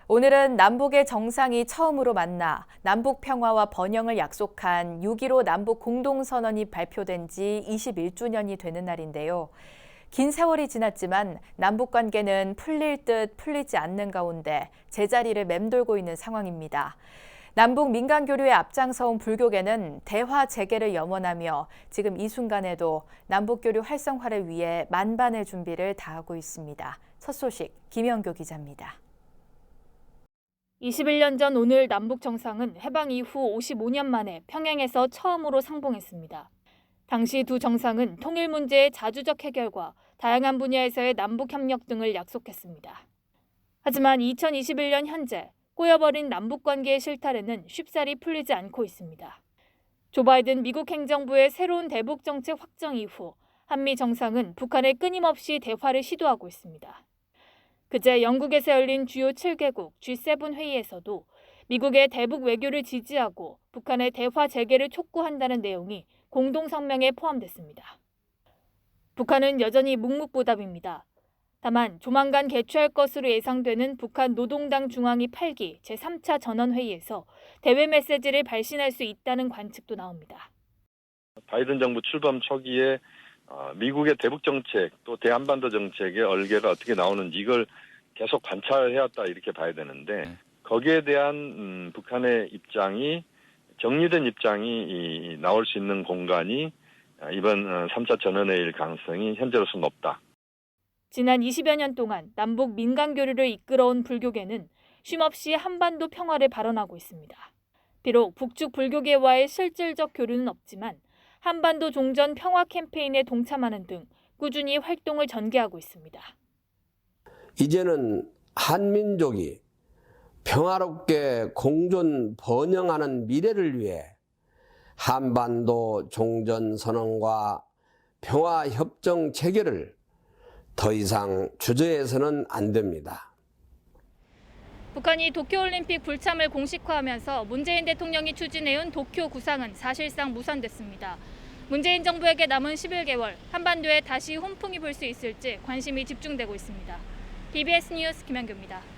오늘은 남북의 정상이 처음으로 만나 남북 평화와 번영을 약속한 6.15 남북 공동선언이 발표된 지 21주년이 되는 날인데요. 긴 세월이 지났지만 남북 관계는 풀릴 듯 풀리지 않는 가운데 제자리를 맴돌고 있는 상황입니다. 남북 민간 교류에 앞장서온 불교계는 대화 재개를 염원하며 지금 이 순간에도 남북 교류 활성화를 위해 만반의 준비를 다하고 있습니다. 첫 소식 김영교 기자입니다. 21년 전 오늘 남북 정상은 해방 이후 55년 만에 평양에서 처음으로 상봉했습니다. 당시 두 정상은 통일 문제의 자주적 해결과 다양한 분야에서의 남북 협력 등을 약속했습니다. 하지만 2021년 현재 꼬여버린 남북 관계의 실타래는 쉽사리 풀리지 않고 있습니다. 조 바이든 미국 행정부의 새로운 대북 정책 확정 이후 한미 정상은 북한에 끊임없이 대화를 시도하고 있습니다. 그제 영국에서 열린 주요 7개국 G7 회의에서도 미국의 대북 외교를 지지하고 북한의 대화 재개를 촉구한다는 내용이 공동성명에 포함됐습니다. 북한은 여전히 묵묵부답입니다. 다만 조만간 개최할 것으로 예상되는 북한 노동당 중앙위 8기 제3차 전원회의에서 대외 메시지를 발신할 수 있다는 관측도 나옵니다. 바이든 정부 출범 초기에 미국의 대북 정책 또 대한반도 정책의 얼개가 어떻게 나오는지 이걸 계속 관찰해왔다 이렇게 봐야 되는데 거기에 대한 북한의 입장이 정리된 입장이 나올 수 있는 공간이 이번 3차 전원회의일 가능성이 현재로서 높다. 지난 20여 년 동안 남북 민간 교류를 이끌어온 불교계는 쉼없이 한반도 평화를 발언하고 있습니다. 비록 북측 불교계와의 실질적 교류는 없지만 한반도 종전 평화 캠페인에 동참하는 등 꾸준히 활동을 전개하고 있습니다. 이제는 한민족이 평화롭게 공존 번영하는 미래를 위해 한반도 종전선언과 평화협정 체결을 더 이상 주저해서는 안 됩니다. 북한이 도쿄올림픽 불참을 공식화하면서 문재인 대통령이 추진해온 도쿄 구상은 사실상 무산됐습니다. 문재인 정부에게 남은 11개월, 한반도에 다시 훈풍이 불 수 있을지 관심이 집중되고 있습니다. TBS 뉴스 김현규입니다.